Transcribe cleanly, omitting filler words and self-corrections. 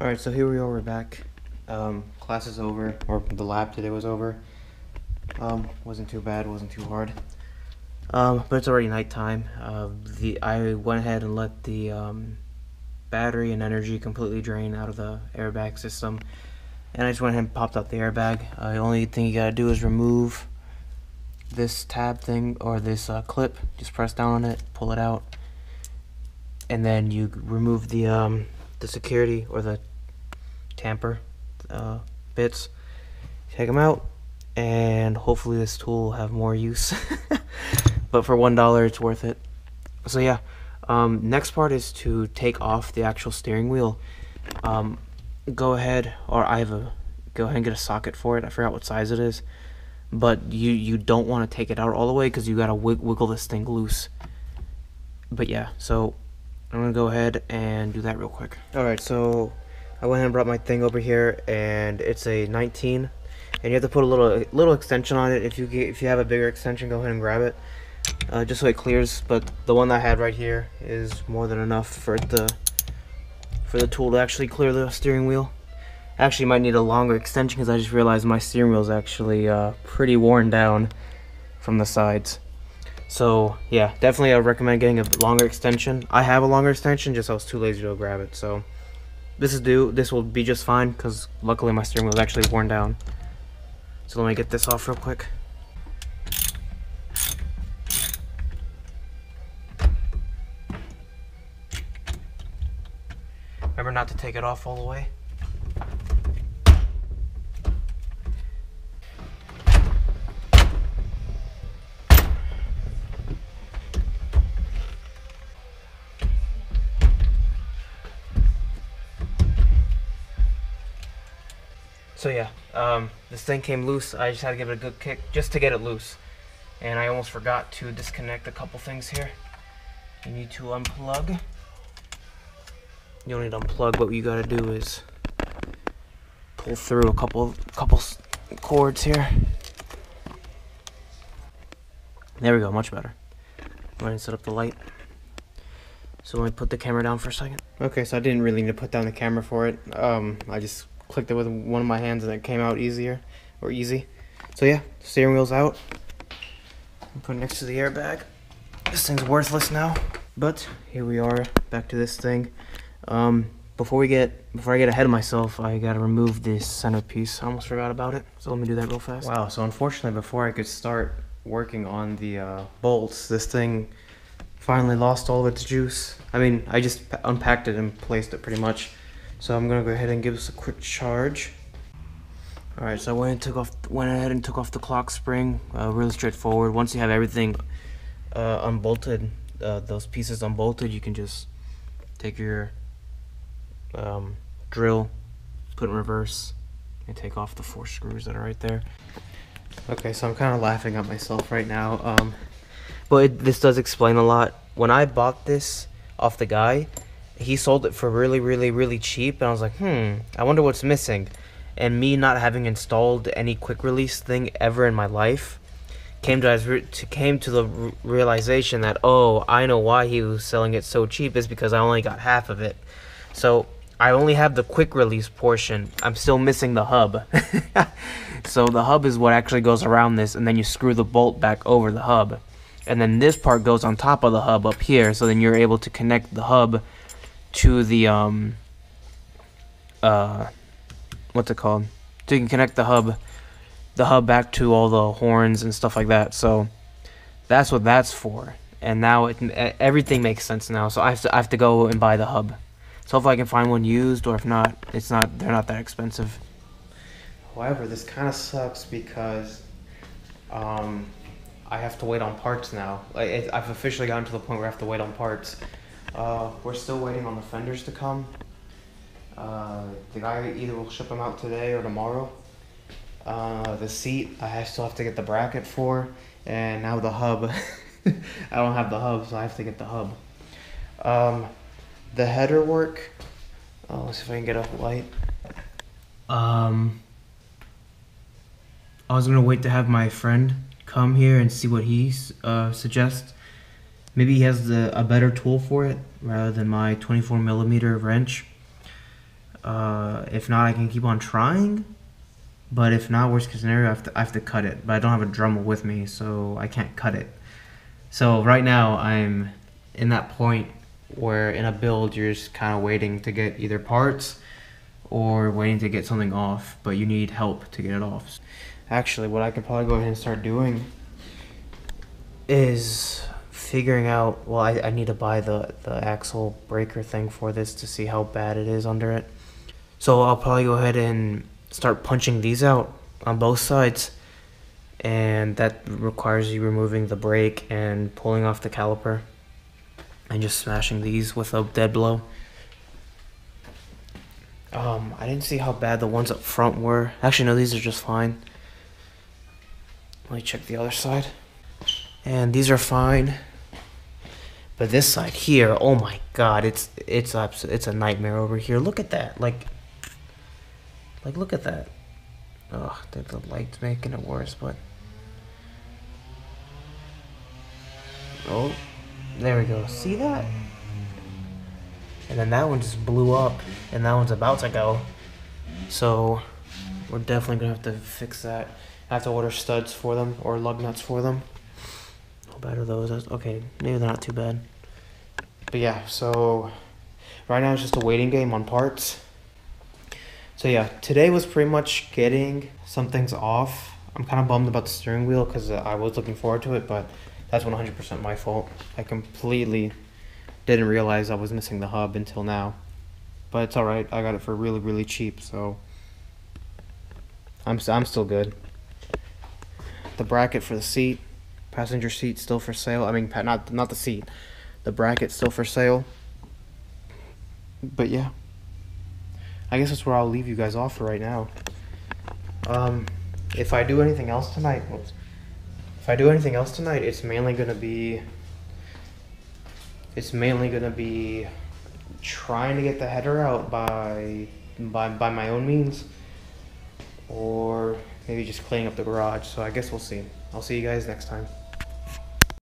Alright, so here we are, we're back. Class is over, or the lab today was over. Wasn't too bad, wasn't too hard. But it's already nighttime. I went ahead and let the battery and energy completely drain out of the airbag system. And I just went ahead and popped out the airbag. The only thing you gotta do is remove this tab thing, or this clip. Just press down on it, pull it out. And then you remove the security, or the tamper bits. Take them out, and hopefully this tool will have more use. But for $1 it's worth it. So yeah, next part is to take off the actual steering wheel. Go ahead and get a socket for it. I forgot what size it is, but you don't want to take it out all the way because you gotta wiggle this thing loose. But yeah, so I'm gonna go ahead and do that real quick. Alright, so I went ahead and brought my thing over here, and it's a 19, and you have to put a little extension on it. If you have a bigger extension, go ahead and grab it, just so it clears. But the one I had right here is more than enough for the tool to actually clear the steering wheel. Actually, might need a longer extension because I just realized my steering wheel is actually pretty worn down from the sides. So yeah, definitely I would recommend getting a longer extension. I have a longer extension, just I was too lazy to go grab it. So this will be just fine because luckily my steering wheel is actually worn down. So let me get this off real quick. Remember not to take it off all the way. So yeah, this thing came loose. I just had to give it a good kick just to get it loose. And I almost forgot to disconnect a couple things here. You need to unplug. You don't need to unplug, but what you gotta do is pull through a couple cords here. There we go, much better. Go ahead and set up the light. So let me put the camera down for a second. Okay, so I didn't really need to put down the camera for it. I just clicked it with one of my hands and it came out easy. So yeah, steering wheel's out. Put it next to the airbag. This thing's worthless now, but here we are, back to this thing. Before I get ahead of myself, I gotta remove this centerpiece. I almost forgot about it, so let me do that real fast. Wow, so unfortunately before I could start working on the bolts, this thing finally lost all of its juice. I mean, I just unpacked it and placed it pretty much. So I'm gonna go ahead and give this a quick charge. Alright, so I went ahead and took off the clock spring. Really straightforward. Once you have everything unbolted, those pieces unbolted, you can just take your drill, put it in reverse, and take off the 4 screws that are right there. Okay, so I'm kind of laughing at myself right now, but this does explain a lot. When I bought this off the guy, he sold it for really cheap, and I was like, I wonder what's missing. And me not having installed any quick release thing ever in my life came to the realization that, oh, I know why he was selling it so cheap, is because I only got half of it. So I only have the quick release portion. I'm still missing the hub. So the hub is what actually goes around this, and then you screw the bolt back over the hub, and then this part goes on top of the hub up here. So then you're able to connect the hub to the what's it called? So you can connect the hub back to all the horns and stuff like that. So that's what that's for. And now everything makes sense now. So I have to go and buy the hub. So if I can find one used, or if not, they're not that expensive. However, this kind of sucks because I have to wait on parts now. I've officially gotten to the point where I have to wait on parts. We're still waiting on the fenders to come. The guy either will ship them out today or tomorrow. The seat, I still have to get the bracket for, and now the hub. I don't have the hub, so I have to get the hub. The header work. Let's see if I can get a light. I was gonna wait to have my friend come here and see what he suggests. Maybe he has a better tool for it rather than my 24mm wrench. If not, I can keep on trying. But if not, worst case scenario, I have to cut it. But I don't have a Dremel with me, so I can't cut it. So right now, I'm in that point where in a build, you're just kind of waiting to get either parts or waiting to get something off, but you need help to get it off. Actually, what I could probably go ahead and start doing is figuring out, well, I need to buy the axle breaker thing for this to see how bad it is under it. So I'll probably go ahead and start punching these out on both sides, and that requires you removing the brake and pulling off the caliper and just smashing these with a dead blow. I didn't see how bad the ones up front were. Actually, no, these are just fine. Let me check the other side. And these are fine. But this side here, oh my god, it's a nightmare over here. Look at that. Like look at that. Ugh, the light's making it worse, but oh, there we go. See that? And then that one just blew up, and that one's about to go. So we're definitely gonna have to fix that. I have to order studs for them or lug nuts for them. How bad are those? Okay, maybe they're not too bad. But yeah, so right now it's just a waiting game on parts. So yeah, today was pretty much getting some things off. I'm kind of bummed about the steering wheel because I was looking forward to it, but that's 100% my fault. I completely didn't realize I was missing the hub until now. But it's alright, I got it for really, really cheap, so I'm still good. The bracket for the seat, passenger seat still for sale. I mean, not the seat, the bracket still for sale. But yeah, I guess that's where I'll leave you guys off for right now. If I do anything else tonight, it's mainly gonna be trying to get the header out by my own means, or maybe just cleaning up the garage. So I guess we'll see. I'll see you guys next time.